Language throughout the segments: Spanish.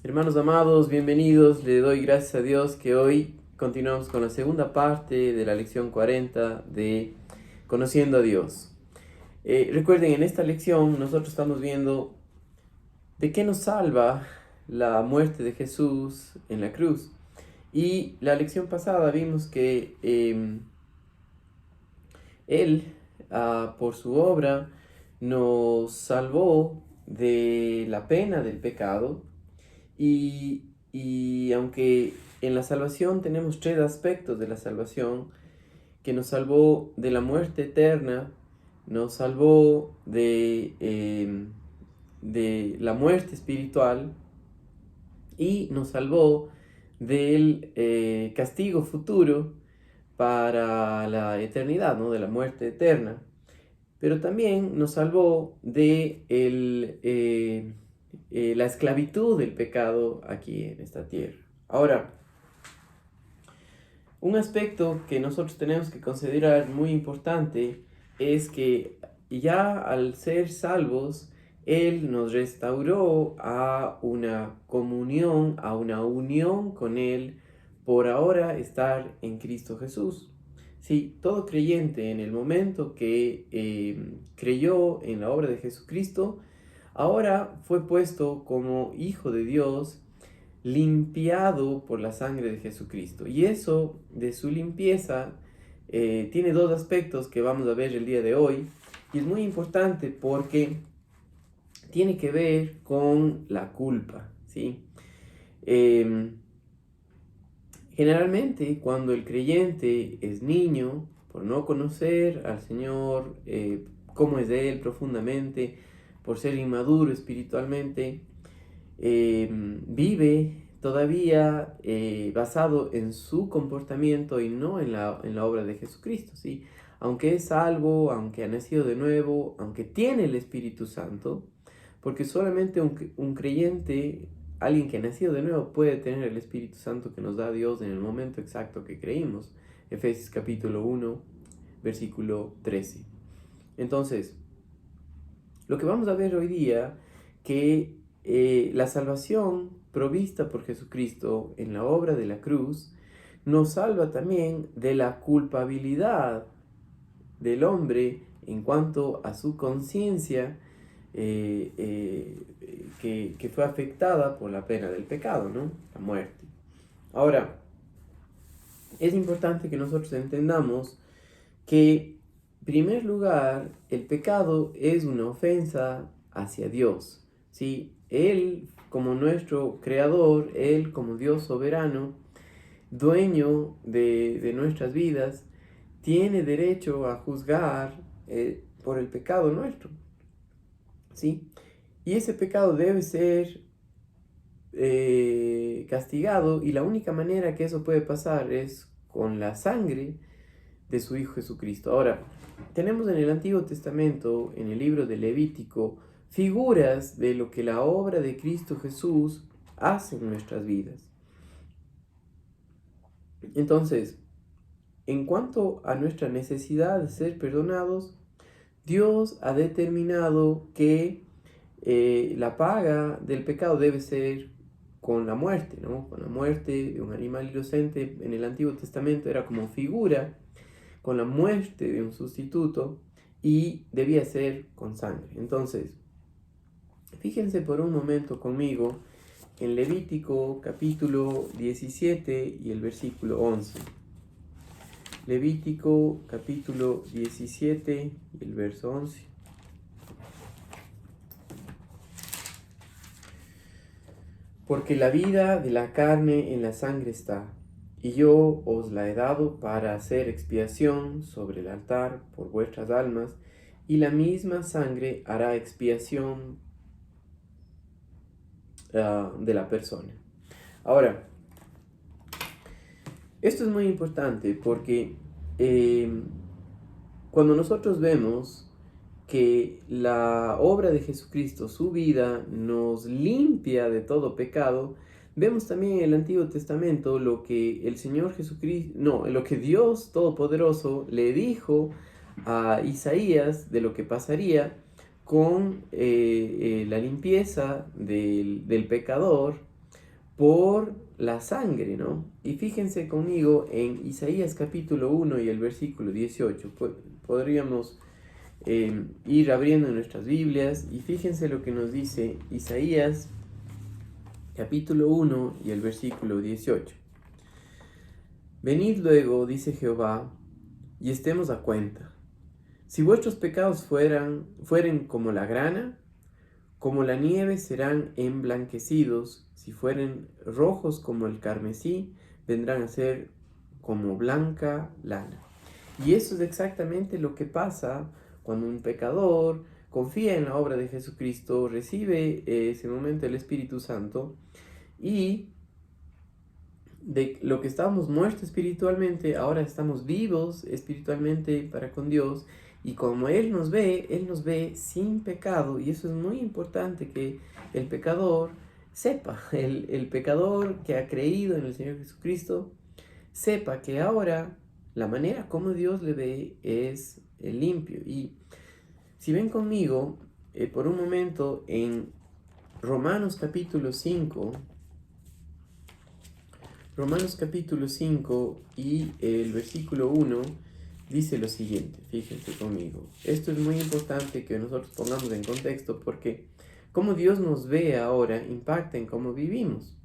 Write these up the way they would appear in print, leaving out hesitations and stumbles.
Hermanos amados, bienvenidos. Le doy gracias a Dios que hoy continuamos con la segunda parte de la lección 40 de Conociendo a Dios. Recuerden, en esta lección nosotros estamos viendo de qué nos salva la muerte de Jesús en la cruz. Y la lección pasada vimos que Él, por su obra, nos salvó de la pena del pecado. Y aunque en la salvación tenemos tres aspectos de la salvación, que nos salvó de la muerte eterna, nos salvó de la muerte espiritual y nos salvó del castigo futuro para la eternidad, ¿no? De la muerte eterna. Pero también nos salvó de la esclavitud del pecado aquí en esta tierra. Ahora, un aspecto que nosotros tenemos que considerar muy importante es que ya al ser salvos, Él nos restauró a una comunión, a una unión con Él, por ahora estar en Cristo Jesús. Sí, todo creyente en el momento que creyó en la obra de Jesucristo, ahora fue puesto como hijo de Dios, limpiado por la sangre de Jesucristo. Y eso de su limpieza tiene dos aspectos que vamos a ver el día de hoy. Y es muy importante porque tiene que ver con la culpa, ¿sí? Generalmente cuando el creyente es niño, por no conocer al Señor, cómo es Él profundamente, por ser inmaduro espiritualmente, vive todavía basado en su comportamiento y no en la obra de Jesucristo, ¿sí? Aunque es salvo, aunque ha nacido de nuevo, aunque tiene el Espíritu Santo, porque solamente un creyente, alguien que ha nacido de nuevo, puede tener el Espíritu Santo que nos da Dios en el momento exacto que creímos. Efesios capítulo 1, versículo 13. Entonces, lo que vamos a ver hoy día, que la salvación provista por Jesucristo en la obra de la cruz, nos salva también de la culpabilidad del hombre en cuanto a su conciencia que fue afectada por la pena del pecado, ¿no? La muerte. Ahora, es importante que nosotros entendamos que, en primer lugar, el pecado es una ofensa hacia Dios, ¿sí? Él, como nuestro creador, Él, como Dios soberano, dueño de nuestras vidas, tiene derecho a juzgar por el pecado nuestro, ¿sí? Y ese pecado debe ser castigado, y la única manera que eso puede pasar es con la sangre de su Hijo Jesucristo. Ahora, tenemos en el Antiguo Testamento, en el libro de Levítico, figuras de lo que la obra de Cristo Jesús hace en nuestras vidas. Entonces, en cuanto a nuestra necesidad de ser perdonados, Dios ha determinado que la paga del pecado debe ser con la muerte, ¿no? Con la muerte de un animal inocente en el Antiguo Testamento era como figura, con la muerte de un sustituto, y debía ser con sangre. Entonces, fíjense por un momento conmigo en Levítico capítulo 17 y el versículo 11. Levítico capítulo 17 y el verso 11. Porque la vida de la carne en la sangre está, y yo os la he dado para hacer expiación sobre el altar por vuestras almas, y la misma sangre hará expiación de la persona. Ahora, esto es muy importante porque cuando nosotros vemos que la obra de Jesucristo, su vida, nos limpia de todo pecado, vemos también en el Antiguo Testamento lo que el Señor Jesucristo, no, lo que Dios Todopoderoso le dijo a Isaías de lo que pasaría con la limpieza del pecador por la sangre, ¿no? Y fíjense conmigo en Isaías capítulo 1 y el versículo 18. Podríamos ir abriendo nuestras Biblias y fíjense lo que nos dice Isaías capítulo 1 y el versículo 18. Venid luego, dice Jehová, y estemos a cuenta. Si vuestros pecados fueren como la grana, como la nieve serán emblanquecidos. Si fueren rojos como el carmesí, vendrán a ser como blanca lana. Y eso es exactamente lo que pasa cuando un pecador confía en la obra de Jesucristo, recibe ese momento el Espíritu Santo, y de lo que estábamos muertos espiritualmente, ahora estamos vivos espiritualmente para con Dios. Y como Él nos ve sin pecado. Y eso es muy importante que el pecador sepa. El pecador que ha creído en el Señor Jesucristo sepa que ahora la manera como Dios le ve es limpio. Y si ven conmigo por un momento en Romanos capítulo 5, Romanos capítulo 5 y el versículo 1 dice lo siguiente, fíjense conmigo. Esto es muy importante que nosotros pongamos en contexto porque cómo Dios nos ve ahora impacta en cómo vivimos.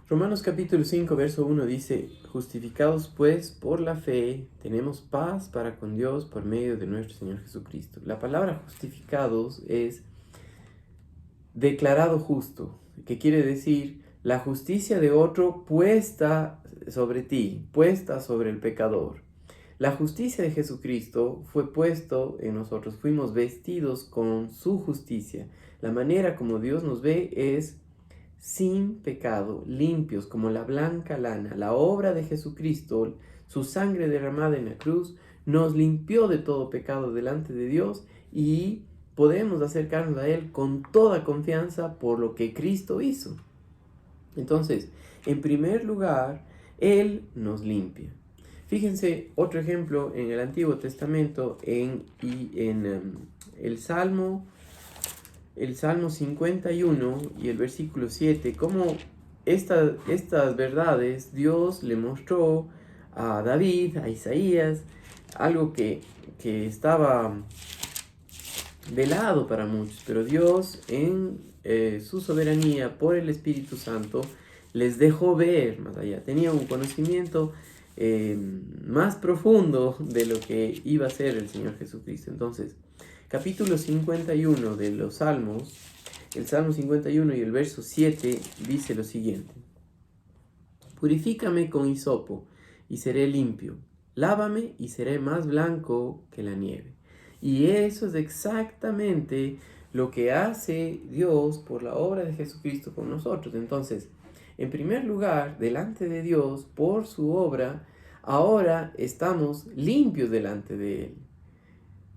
Romanos capítulo 5, verso 1 dice, justificados pues por la fe, tenemos paz para con Dios por medio de nuestro Señor Jesucristo. La palabra justificados es declarado justo, que quiere decir la justicia de otro puesta sobre ti, puesta sobre el pecador. La justicia de Jesucristo fue puesto en nosotros, fuimos vestidos con su justicia. La manera como Dios nos ve es sin pecado, limpios como la blanca lana. La obra de Jesucristo, su sangre derramada en la cruz, nos limpió de todo pecado delante de Dios y podemos acercarnos a Él con toda confianza por lo que Cristo hizo. Entonces, en primer lugar, Él nos limpia. Fíjense otro ejemplo en el Antiguo Testamento, en el Salmo 51 y el versículo 7, cómo estas verdades Dios le mostró a David, a Isaías, algo que estaba velado para muchos, pero Dios en su soberanía por el Espíritu Santo les dejó ver más allá, tenía un conocimiento más profundo de lo que iba a ser el Señor Jesucristo. Entonces, capítulo 51 de los Salmos, el Salmo 51 y el verso 7 dice lo siguiente: purifícame con hisopo y seré limpio, lávame y seré más blanco que la nieve. Y eso es exactamente lo que hace Dios por la obra de Jesucristo con nosotros. Entonces, en primer lugar, delante de Dios, por su obra, ahora estamos limpios delante de Él.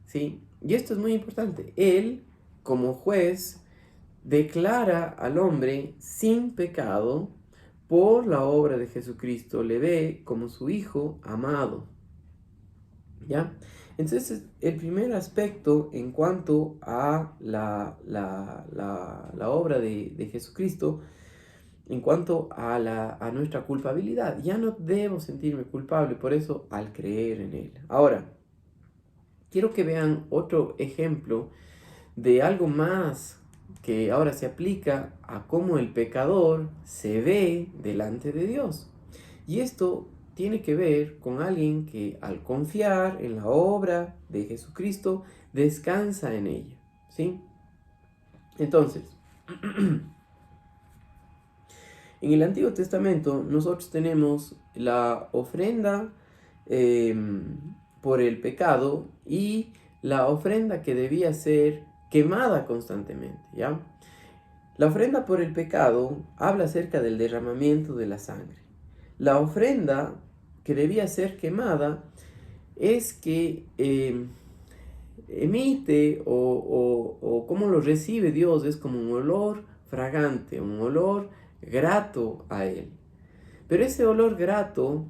¿Sí? Y esto es muy importante. Él, como juez, declara al hombre sin pecado por la obra de Jesucristo. Le ve como su hijo amado. ¿Ya? Entonces, el primer aspecto en cuanto a la obra de Jesucristo, en cuanto a nuestra culpabilidad, ya no debo sentirme culpable por eso al creer en Él. Ahora, quiero que vean otro ejemplo de algo más que ahora se aplica a cómo el pecador se ve delante de Dios. Y esto tiene que ver con alguien que al confiar en la obra de Jesucristo descansa en ella, ¿sí? Entonces, en el Antiguo Testamento nosotros tenemos la ofrenda por el pecado y la ofrenda que debía ser quemada constantemente, ¿ya? La ofrenda por el pecado habla acerca del derramamiento de la sangre. La ofrenda que debía ser quemada es que emite o cómo lo recibe Dios es como un olor fragante, un olor grato a Él. Pero ese olor grato,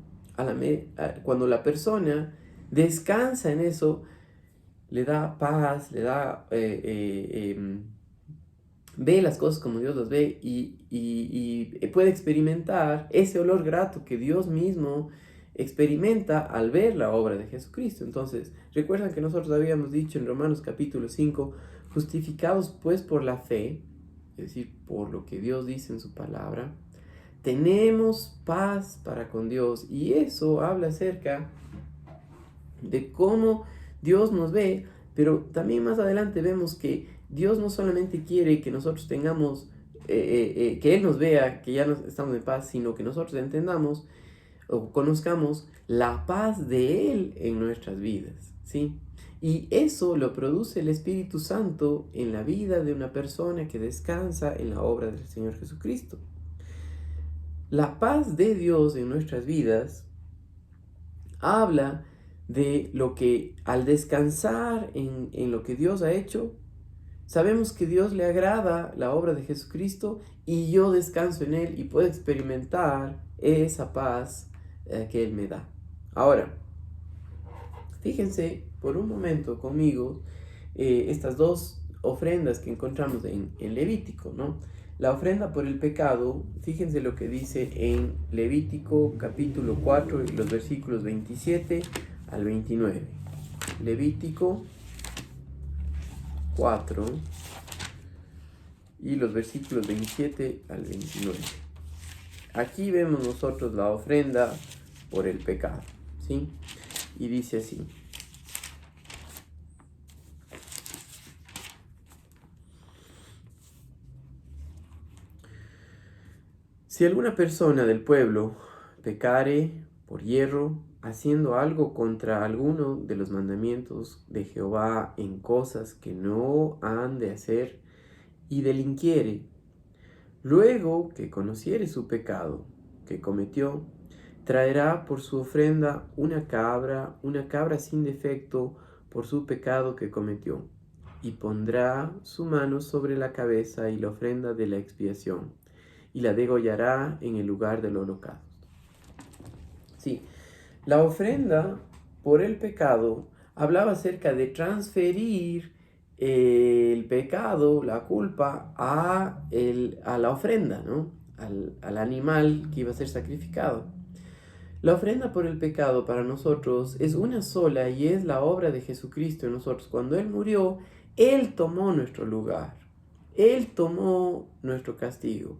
cuando la persona descansa en eso, le da paz, le da, ve las cosas como Dios las ve y puede experimentar ese olor grato que Dios mismo experimenta al ver la obra de Jesucristo. Entonces, recuerdan que nosotros habíamos dicho en Romanos capítulo 5, justificados pues por la fe, es decir, por lo que Dios dice en su palabra, tenemos paz para con Dios. Y eso habla acerca de cómo Dios nos ve, pero también más adelante vemos que Dios no solamente quiere que nosotros tengamos, que Él nos vea, que ya estamos en paz, sino que nosotros entendamos o conozcamos la paz de Él en nuestras vidas, ¿sí? Y eso lo produce el Espíritu Santo en la vida de una persona que descansa en la obra del Señor Jesucristo. La paz de Dios en nuestras vidas habla de lo que al descansar en lo que Dios ha hecho, sabemos que Dios le agrada la obra de Jesucristo y yo descanso en Él y puedo experimentar esa paz que Él me da. Ahora, fíjense por un momento conmigo estas dos ofrendas que encontramos en Levítico, ¿no? La ofrenda por el pecado, fíjense lo que dice en Levítico capítulo 4, los versículos 27 al 29. Levítico 4 y los versículos 27 al 29. Aquí vemos nosotros la ofrenda por el pecado, ¿sí? Y dice así: si alguna persona del pueblo pecare por hierro, haciendo algo contra alguno de los mandamientos de Jehová en cosas que no han de hacer, y delinquiere, luego que conociere su pecado que cometió, traerá por su ofrenda una cabra sin defecto por su pecado que cometió, y pondrá su mano sobre la cabeza y la ofrenda de la expiación, y la degollará en el lugar del holocausto. Sí, la ofrenda por el pecado hablaba acerca de transferir el pecado, la culpa, a la ofrenda, ¿no? Al animal que iba a ser sacrificado. La ofrenda por el pecado para nosotros es una sola y es la obra de Jesucristo en nosotros. Cuando Él murió, Él tomó nuestro lugar. Él tomó nuestro castigo.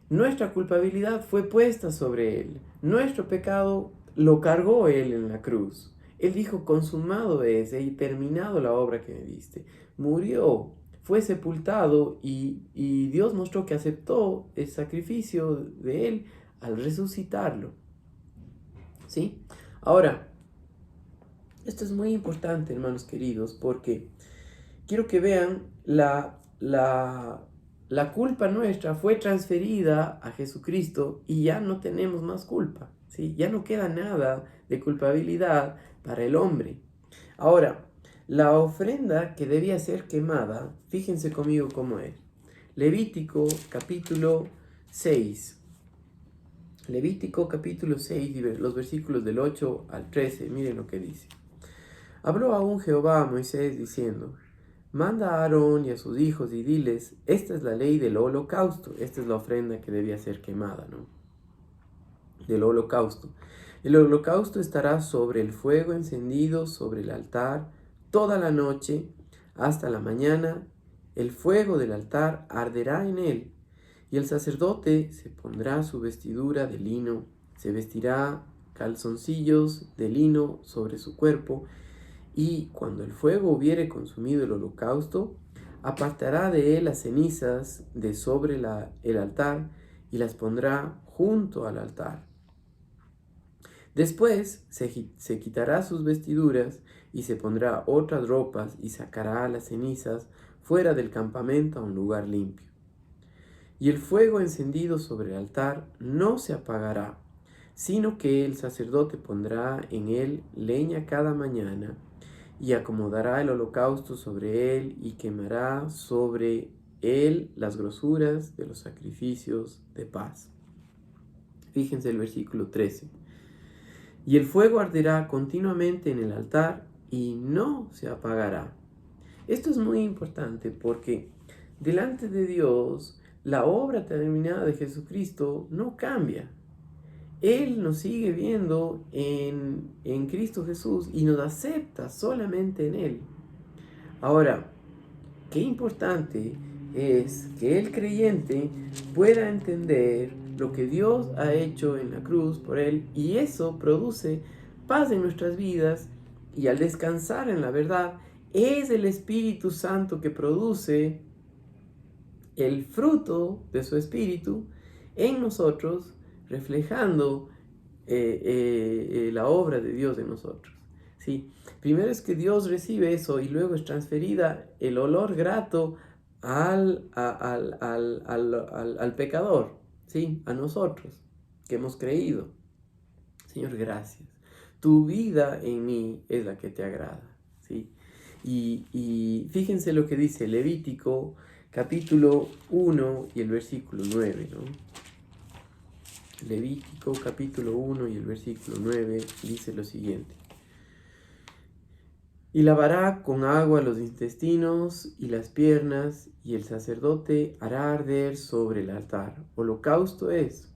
Nuestra culpabilidad fue puesta sobre Él. Nuestro pecado lo cargó Él en la cruz. Él dijo: consumado es, y terminado la obra que me diste. Murió, fue sepultado y Dios mostró que aceptó el sacrificio de Él al resucitarlo. ¿Sí? Ahora, esto es muy importante, hermanos queridos, porque quiero que vean la culpa nuestra fue transferida a Jesucristo y ya no tenemos más culpa, ¿sí? Ya no queda nada de culpabilidad para el hombre. Ahora, la ofrenda que debía ser quemada, fíjense conmigo cómo es. Levítico capítulo 6. Levítico capítulo 6, los versículos del 8 al 13, miren lo que dice. Habló aún Jehová a Moisés diciendo: manda a Aarón y a sus hijos y diles: esta es la ley del holocausto. Esta es la ofrenda que debía ser quemada, ¿no? Del holocausto. El holocausto estará sobre el fuego encendido sobre el altar toda la noche hasta la mañana. El fuego del altar arderá en él. Y el sacerdote se pondrá su vestidura de lino, se vestirá calzoncillos de lino sobre su cuerpo, y cuando el fuego hubiere consumido el holocausto, apartará de él las cenizas de sobre el altar y las pondrá junto al altar. Después se quitará sus vestiduras y se pondrá otras ropas y sacará las cenizas fuera del campamento a un lugar limpio. Y el fuego encendido sobre el altar no se apagará, sino que el sacerdote pondrá en él leña cada mañana, y acomodará el holocausto sobre él, y quemará sobre él las grosuras de los sacrificios de paz. Fíjense el versículo 13. Y el fuego arderá continuamente en el altar, y no se apagará. Esto es muy importante porque delante de Dios la obra terminada de Jesucristo no cambia. Él nos sigue viendo en Cristo Jesús y nos acepta solamente en Él. Ahora, qué importante es que el creyente pueda entender lo que Dios ha hecho en la cruz por él, y eso produce paz en nuestras vidas, y al descansar en la verdad es el Espíritu Santo que produce el fruto de su Espíritu en nosotros, reflejando la obra de Dios en nosotros. ¿Sí? Primero es que Dios recibe eso y luego es transferida el olor grato al pecador, ¿sí? A nosotros que hemos creído. Señor, gracias. Tu vida en mí es la que te agrada, ¿sí? Y fíjense lo que dice Levítico capítulo 1 y el versículo 9, ¿no? Levítico capítulo 1 y el versículo 9 dice lo siguiente. Y lavará con agua los intestinos y las piernas, y el sacerdote hará arder sobre el altar. Holocausto es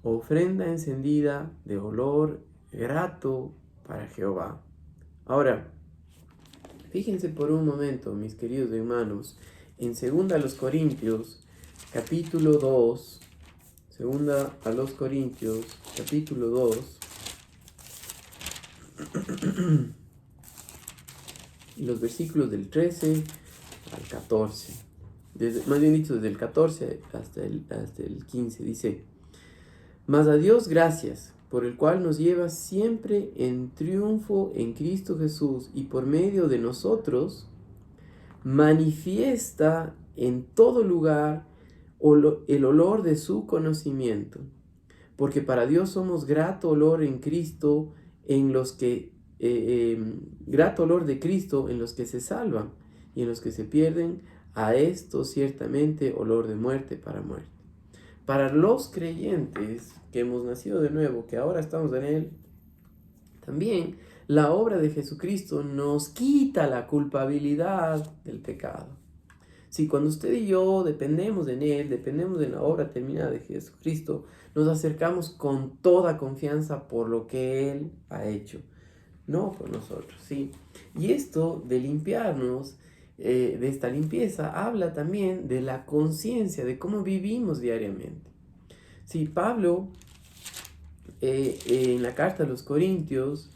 ofrenda encendida de olor grato para Jehová. Ahora, fíjense por un momento, mis queridos hermanos, en 2 Corintios, capítulo 2, 2 Corintios, capítulo 2, y los versículos del 13 al 14, más bien dicho, desde el 14 hasta el 15, dice: Mas a Dios gracias, por el cual nos lleva siempre en triunfo en Cristo Jesús, y por medio de nosotros manifiesta en todo lugar el olor de su conocimiento. Porque para Dios somos grato olor en Cristo en los que grato olor de Cristo en los que se salvan, y en los que se pierden, a esto ciertamente olor de muerte para muerte. Para los creyentes que hemos nacido de nuevo, que ahora estamos en Él, también la obra de Jesucristo nos quita la culpabilidad del pecado. Si cuando usted y yo dependemos de Él, dependemos de la obra terminada de Jesucristo, nos acercamos con toda confianza por lo que Él ha hecho, no por nosotros, ¿sí? Y esto de limpiarnos, de esta limpieza, habla también de la conciencia, de cómo vivimos diariamente. Sí, Pablo, en la carta a los Corintios,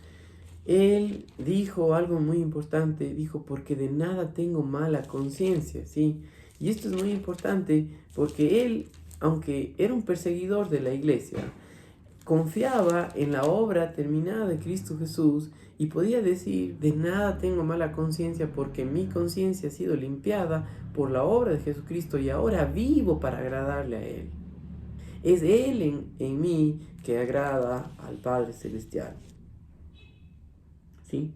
él dijo algo muy importante, dijo: porque de nada tengo mala conciencia, ¿sí? Y esto es muy importante porque él, aunque era un perseguidor de la iglesia, confiaba en la obra terminada de Cristo Jesús y podía decir: de nada tengo mala conciencia porque mi conciencia ha sido limpiada por la obra de Jesucristo y ahora vivo para agradarle a Él. Es Él en mí que agrada al Padre Celestial. ¿Sí?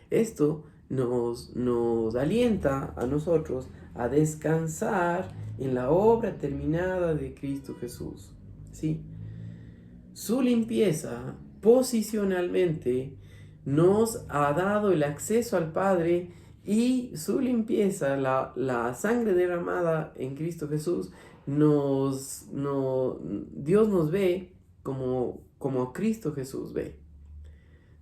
Esto nos alienta a nosotros a descansar en la obra terminada de Cristo Jesús. ¿Sí? Su limpieza posicionalmente nos ha dado el acceso al Padre, y su limpieza, la sangre derramada en Cristo Jesús, Dios nos ve como Cristo Jesús ve.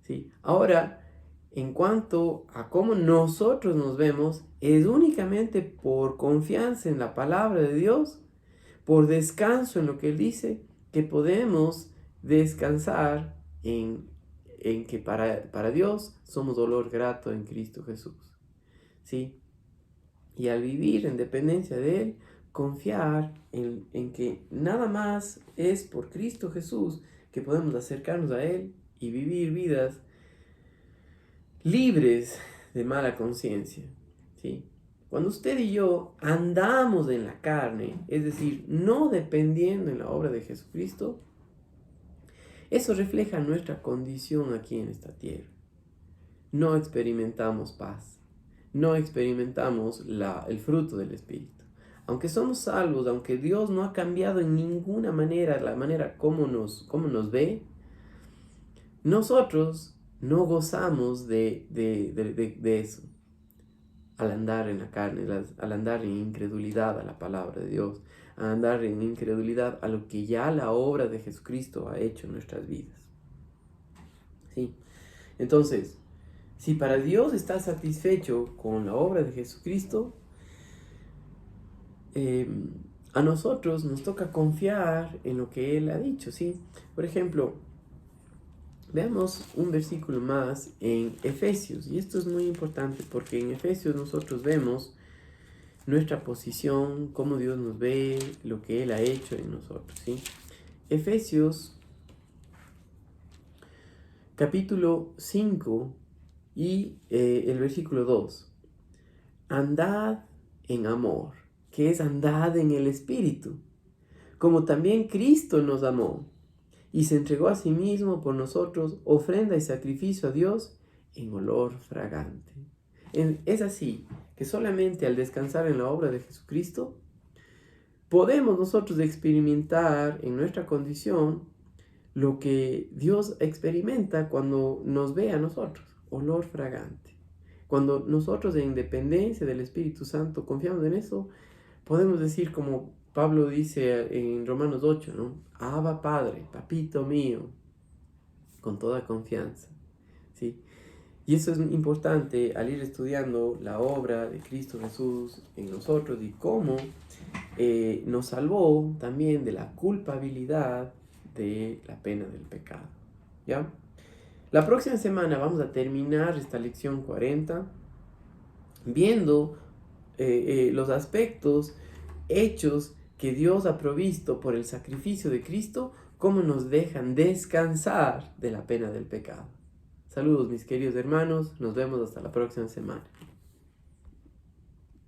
¿Sí? Ahora, en cuanto a cómo nosotros nos vemos, es únicamente por confianza en la palabra de Dios, por descanso en lo que Él dice, que podemos descansar en que para Dios somos olor grato en Cristo Jesús. ¿Sí? Y al vivir en dependencia de Él, confiar en que nada más es por Cristo Jesús que podemos acercarnos a Él y vivir vidas libres de mala conciencia. ¿Sí? Cuando usted y yo andamos en la carne, es decir, no dependiendo en la obra de Jesucristo, eso refleja nuestra condición aquí en esta tierra. No experimentamos paz, no experimentamos el fruto del Espíritu. Aunque somos salvos, aunque Dios no ha cambiado en ninguna manera la manera como nos ve, nosotros no gozamos de eso al andar en la carne, al andar en incredulidad a la palabra de Dios, al andar en incredulidad a lo que ya la obra de Jesucristo ha hecho en nuestras vidas. ¿Sí? Entonces, si para Dios está satisfecho con la obra de Jesucristo, a nosotros nos toca confiar en lo que Él ha dicho, ¿sí? Por ejemplo, veamos un versículo más en Efesios, y esto es muy importante porque en Efesios nosotros vemos nuestra posición, cómo Dios nos ve, lo que Él ha hecho en nosotros, ¿sí? Efesios capítulo 5 y el versículo 2. Andad en amor, que es andad en el Espíritu, como también Cristo nos amó y se entregó a sí mismo por nosotros, ofrenda y sacrificio a Dios en olor fragante. Es así que solamente al descansar en la obra de Jesucristo, podemos nosotros experimentar en nuestra condición lo que Dios experimenta cuando nos ve a nosotros, olor fragante. Cuando nosotros en dependencia del Espíritu Santo confiamos en eso, podemos decir como Pablo dice en Romanos 8, ¿no? Abba Padre, papito mío, con toda confianza, ¿sí? Y eso es importante al ir estudiando la obra de Cristo Jesús en nosotros y cómo nos salvó también de la culpabilidad de la pena del pecado, ¿ya? La próxima semana vamos a terminar esta lección 40 viendo los aspectos, hechos que Dios ha provisto por el sacrificio de Cristo, cómo nos dejan descansar de la pena del pecado. Saludos mis queridos hermanos, nos vemos hasta la próxima semana.